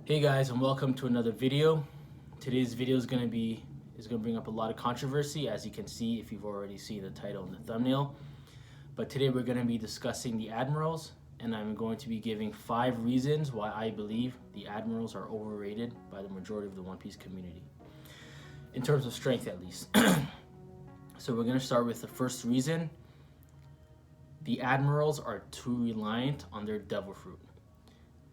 Hey guys, and welcome to another video. Today's video is gonna bring up a lot of controversy, as you can see if you've already seen the title and the thumbnail. But today we're gonna be discussing the Admirals, and I'm going to be giving 5 reasons why I believe the Admirals are overrated by the majority of the One Piece community, in terms of strength at least. So we're gonna start with the first reason. The Admirals are too reliant on their Devil Fruit.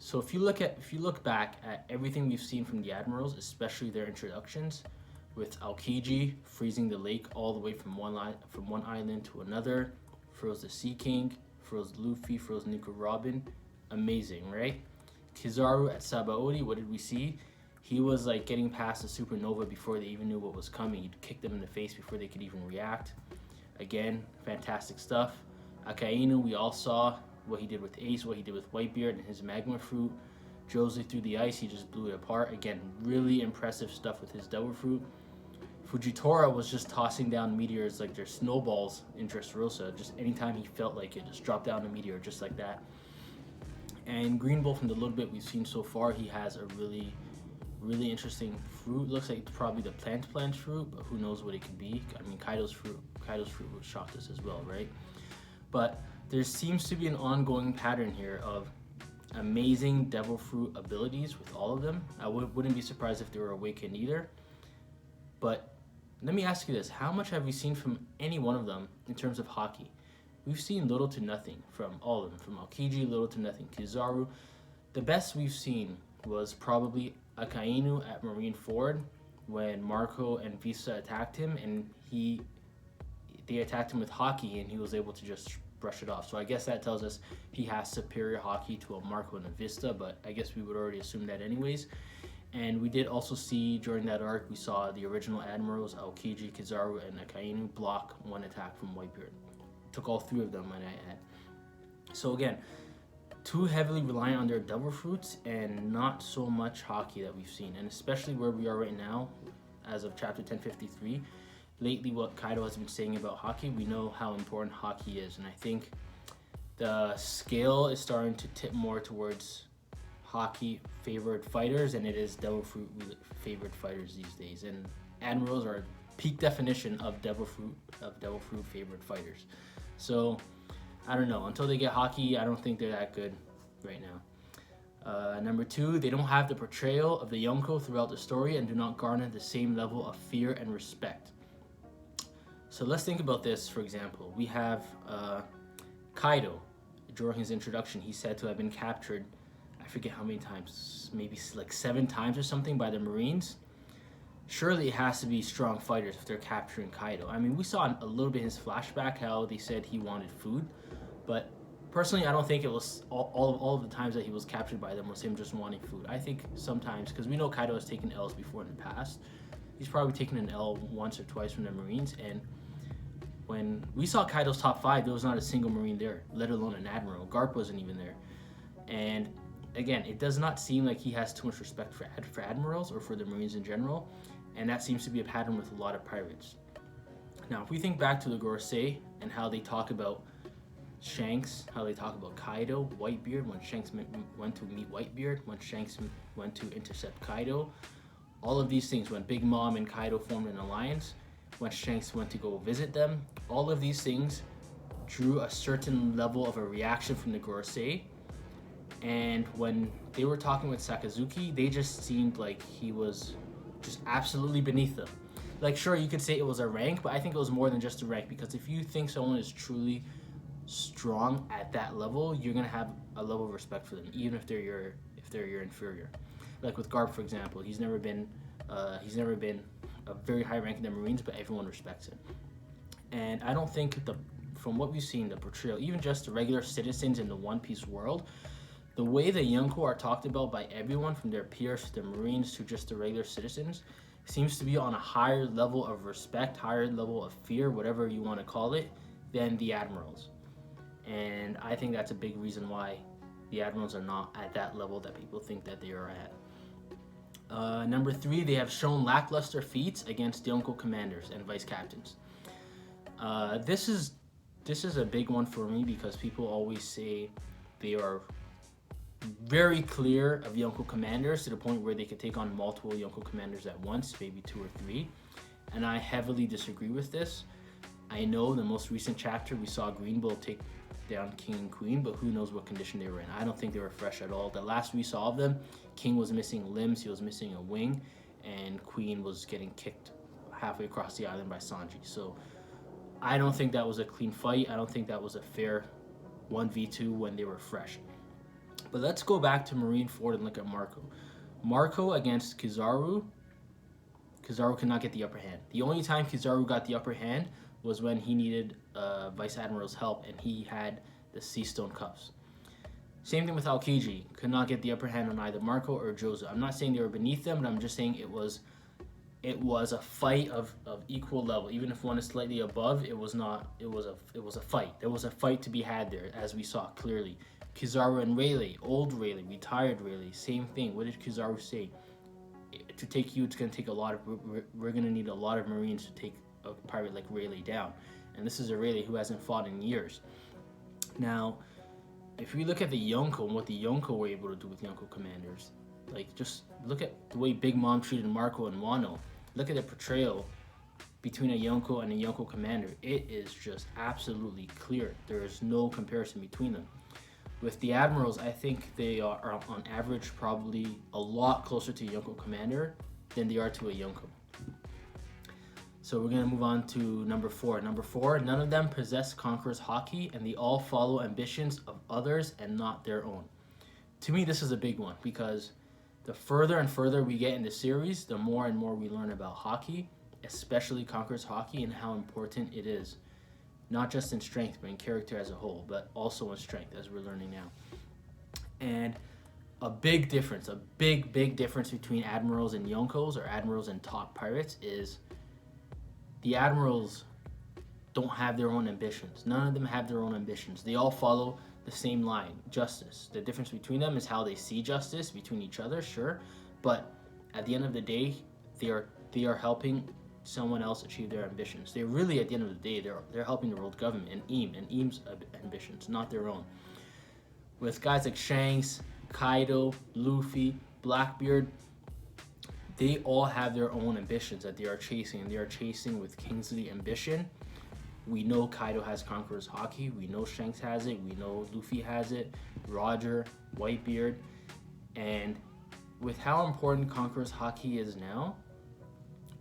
So if you look back at everything we've seen from the Admirals, especially their introductions, with Aokiji freezing the lake all the way from one island to another, froze the Sea King, froze Luffy, froze Nico Robin, amazing, right? Kizaru at Sabaody, what did we see? He was like getting past the supernova before they even knew what was coming. He'd kick them in the face before they could even react. Again, fantastic stuff. Akainu, we all saw what he did with Ace, what he did with Whitebeard and his magma fruit. Jose through the ice, he just blew it apart. Again, really impressive stuff with his Devil Fruit. Fujitora was just tossing down meteors like they're snowballs in Dressrosa. Just anytime he felt like it, just drop down a meteor just like that. And Green Bull, from the little bit we've seen so far, he has a really interesting fruit. Looks like it's probably the plant fruit, but who knows what it could be. I mean, Kaido's fruit would shock us as well, right? But there seems to be an ongoing pattern here of amazing Devil Fruit abilities with all of them. I wouldn't be surprised if they were awakened either. But let me ask you this. How much have we seen from any one of them in terms of Haki? We've seen little to nothing from all of them. From Aokiji, little to nothing. Kizaru, the best we've seen was probably Akainu at Marineford when Marco and Visa attacked him, and they attacked him with Haki, and he was able to just brush it off. So I guess that tells us he has superior Haki to a Marco and a Vista, but I guess we would already assume that anyways. And we did also see during that arc, we saw the original Admirals, Aokiji, Kizaru, and Akainu block one attack from Whitebeard. Took all 3 of them, might I add. So again, too heavily reliant on their Devil Fruits and not so much Haki that we've seen. And especially where we are right now, as of chapter 1053, lately what Kaido has been saying about Haki, we know how important Haki is, and I think the scale is starting to tip more towards Haki favored fighters than it is Devil Fruit favored fighters these days. And Admirals are peak definition of Devil Fruit favored fighters. So I don't know, until they get Haki, I don't think they're that good right now. Number 2, they don't have the portrayal of the Yonko throughout the story and do not garner the same level of fear and respect. So let's think about this. For example, we have Kaido. During his introduction, he's said to have been captured, I forget how many times, maybe like 7 times or something, by the Marines. Surely it has to be strong fighters if they're capturing Kaido. I mean, we saw a little bit in his flashback how they said he wanted food, but personally, I don't think it was all of the times that he was captured by them was him just wanting food. I think sometimes, because we know Kaido has taken L's before in the past, he's probably taken an L once or twice from the Marines, and when we saw Kaido's top 5, there was not a single Marine there, let alone an Admiral. Garp wasn't even there. And again, it does not seem like he has too much respect for Admirals or for the Marines in general, and that seems to be a pattern with a lot of pirates. Now, if we think back to the Gorosei and how they talk about Shanks, how they talk about Kaido, Whitebeard, when Shanks went to meet Whitebeard, when Shanks went to intercept Kaido, all of these things, when Big Mom and Kaido formed an alliance, when Shanks went to go visit them, all of these things drew a certain level of a reaction from the Gorosei. And when they were talking with Sakazuki, they just seemed like he was just absolutely beneath them. Like, sure, you could say it was a rank, but I think it was more than just a rank, because if you think someone is truly strong at that level, you're gonna have a level of respect for them, even if they're your inferior. Like with Garp, for example, he's never been a very high rank in the Marines, but everyone respects him. And I don't think from what we've seen, the portrayal, even just the regular citizens in the One Piece world, the way the Yonko are talked about by everyone, from their peers to the Marines to just the regular citizens, seems to be on a higher level of respect, higher level of fear, whatever you want to call it, than the Admirals. And I think that's a big reason why the Admirals are not at that level that people think that they are at. Number 3, they have shown lackluster feats against Yonko commanders and vice captains. This is a big one for me, because people always say they are very clear of Yonko commanders to the point where they could take on multiple Yonko commanders at once, maybe 2 or 3. And I heavily disagree with this. I know the most recent chapter we saw Green Bull take down King and Queen, but who knows what condition they were in. I don't think they were fresh at all. The last we saw of them, King was missing limbs, he was missing a wing, and Queen was getting kicked halfway across the island by Sanji. So I don't think that was a clean fight. I don't think that was a fair 1v2 when they were fresh. But let's go back to Marineford and look at Marco. Marco against Kizaru. Kizaru could not get the upper hand. The only time Kizaru got the upper hand was when he needed Vice Admiral's help and he had the Sea Stone cuffs. Same thing with Aokiji. Could not get the upper hand on either Marco or Jozo. I'm not saying they were beneath them, but I'm just saying it was a fight of equal level. Even if one is slightly above, it was not. It was a fight. There was a fight to be had there, as we saw clearly. Kizaru and Rayleigh, old Rayleigh, retired Rayleigh, same thing. What did Kizaru say? To take you, it's going to take a lot of. We're going to need a lot of Marines to take a pirate like Rayleigh down, and this is a Rayleigh who hasn't fought in years. Now, if we look at the Yonko and what the Yonko were able to do with Yonko commanders, like just look at the way Big Mom treated Marco and Wano. Look at the portrayal between a Yonko and a Yonko commander. It is just absolutely clear. There is no comparison between them. With the Admirals, I think they are on average probably a lot closer to a Yonko commander than they are to a Yonko. So we're going to move on to number 4. Number 4, none of them possess Conqueror's Haki, and they all follow ambitions of others and not their own. To me, this is a big one, because the further and further we get in the series, the more and more we learn about Haki, especially Conqueror's Haki, and how important it is. Not just in strength, but in character as a whole, but also in strength, as we're learning now. And a big difference, a big difference between Admirals and Yonkos, or Admirals and top pirates, is the Admirals don't have their own ambitions. None of them have their own ambitions. They all follow the same line, justice. The difference between them is how they see justice between each other, sure, but at the end of the day, they are helping someone else achieve their ambitions. They're really, at the end of the day, they're helping the world government and Eam's ambitions, not their own. With guys like Shanks, Kaido, Luffy, Blackbeard, they all have their own ambitions that they are chasing, and they are chasing with Kingsley ambition. We know Kaido has Conqueror's Haki, we know Shanks has it, we know Luffy has it, Roger, Whitebeard, and with how important Conqueror's Haki is now,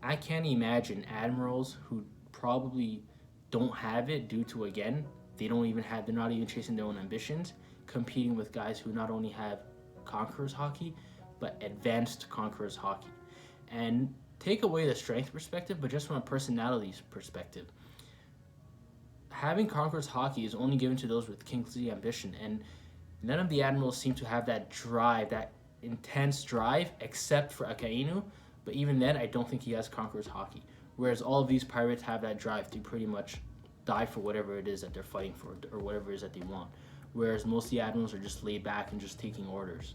I can't imagine Admirals who probably don't have it due to, again, they're not even chasing their own ambitions, competing with guys who not only have Conqueror's Haki, but advanced Conqueror's Haki. And take away the strength perspective, but just from a personality perspective. Having Conqueror's Haki is only given to those with Kingsley ambition, and none of the Admirals seem to have that drive, that intense drive, except for Akainu. But even then, I don't think he has Conqueror's Haki. Whereas all of these pirates have that drive to pretty much die for whatever it is that they're fighting for, or whatever it is that they want. Whereas most of the Admirals are just laid back and just taking orders.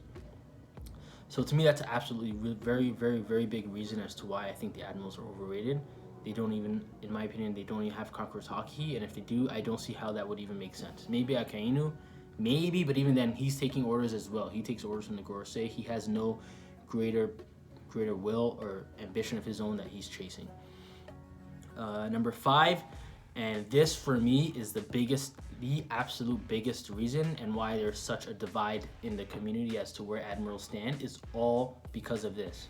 So to me, that's absolutely very big reason as to why I think the Admirals are overrated. They don't even, in my opinion, they don't even have Conqueror's Haki. And if they do, I don't see how that would even make sense. Maybe Akainu, maybe, but even then, he's taking orders as well. He takes orders from the Gorosei. He has no greater will or ambition of his own that he's chasing. Number 5, and this for me is the absolute biggest reason, and why there's such a divide in the community as to where Admirals stand, is all because of this.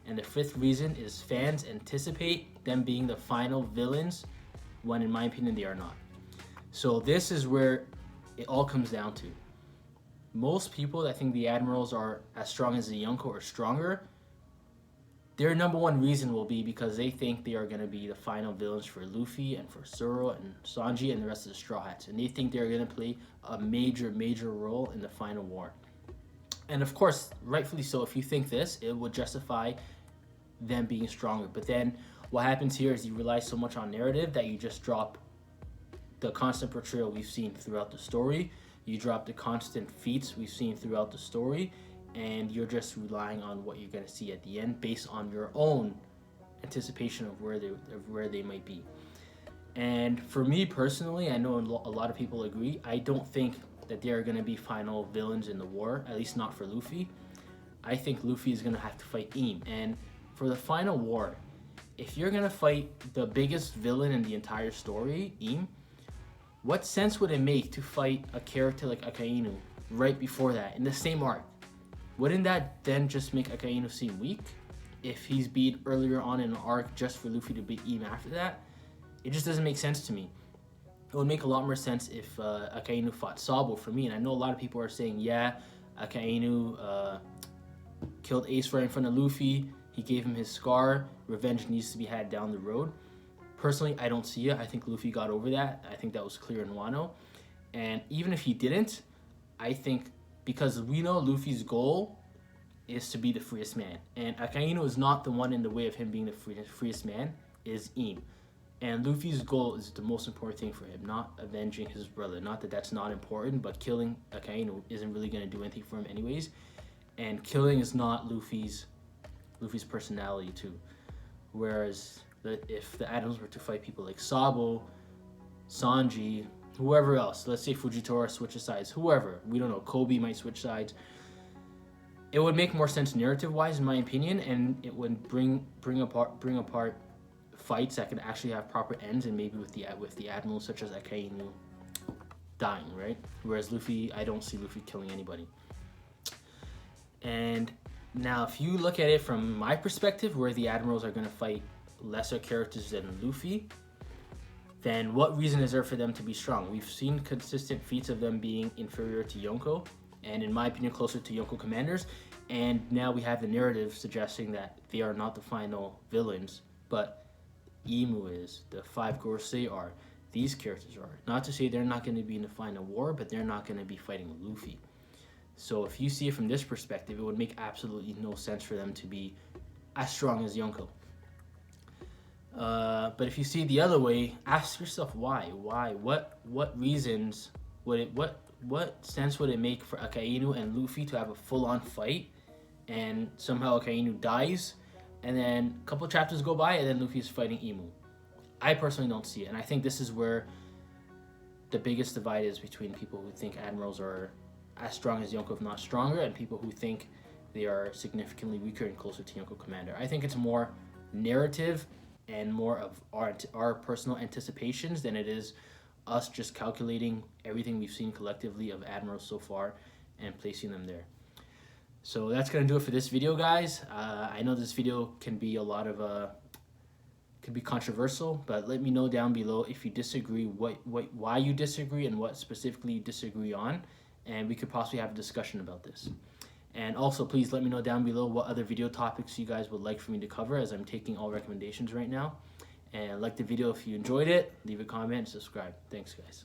And the 5th reason is fans anticipate them being the final villains, when in my opinion they are not. So this is where it all comes down to. Most people that think the Admirals are as strong as the Yonko or stronger, their number one reason will be because they think they are going to be the final villains for Luffy and for Zoro and Sanji and the rest of the Straw Hats. And they think they're going to play a major role in the final war. And of course, rightfully so, if you think this, it would justify them being stronger. But then what happens here is you rely so much on narrative that you just drop the constant portrayal we've seen throughout the story. You drop the constant feats we've seen throughout the story. And you're just relying on what you're going to see at the end based on your own anticipation of where they might be. And for me personally, I know a lot of people agree, I don't think that they are going to be final villains in the war, at least not for Luffy. I think Luffy is going to have to fight Im. And for the final war, if you're going to fight the biggest villain in the entire story, Im, what sense would it make to fight a character like Akainu right before that in the same arc? Wouldn't that then just make Akainu seem weak if he's beat earlier on in an arc just for Luffy to beat Im after that? It just doesn't make sense to me. It would make a lot more sense if Akainu fought Sabo for me. And I know a lot of people are saying, yeah, Akainu killed Ace right in front of Luffy. He gave him his scar. Revenge needs to be had down the road. Personally, I don't see it. I think Luffy got over that. I think that was clear in Wano. And even if he didn't, I think because we know Luffy's goal is to be the freest man. And Akainu is not the one in the way of him being the freest man, is Im. And Luffy's goal is the most important thing for him, not avenging his brother. Not that that's not important, but killing Akainu isn't really going to do anything for him anyways. And killing is not Luffy's personality too. Whereas if the Admirals were to fight people like Sabo, Sanji, whoever else, let's say Fujitora switches sides, whoever, we don't know, Kobe might switch sides, it would make more sense narrative-wise, in my opinion, and it would bring apart fights that could actually have proper ends, and maybe with the Admirals such as Akainu dying, right? Whereas Luffy, I don't see Luffy killing anybody. And now, if you look at it from my perspective, where the Admirals are going to fight lesser characters than Luffy, then what reason is there for them to be strong? We've seen consistent feats of them being inferior to Yonko, and in my opinion, closer to Yonko commanders. And now we have the narrative suggesting that they are not the final villains, but Imu is, the Five Gorosei are, these characters are. Not to say they're not going to be in the final war, but they're not going to be fighting Luffy. So if you see it from this perspective, it would make absolutely no sense for them to be as strong as Yonko. But if you see it the other way, ask yourself why. Why? What reasons would it? What sense would it make for Akainu and Luffy to have a full-on fight, and somehow Akainu dies, and then a couple chapters go by, and then Luffy is fighting Imu? I personally don't see it, and I think this is where the biggest divide is between people who think Admirals are as strong as Yonko, if not stronger, and people who think they are significantly weaker and closer to Yonko Commander. I think it's more narrative and more of our personal anticipations than it is us just calculating everything we've seen collectively of Admirals so far and placing them there. So that's gonna do it for this video, guys. I know this video can be could be controversial, but let me know down below if you disagree, why you disagree, and what specifically you disagree on, and we could possibly have a discussion about this. And also, please let me know down below what other video topics you guys would like for me to cover, as I'm taking all recommendations right now. And like the video if you enjoyed it, leave a comment, and subscribe. Thanks, guys.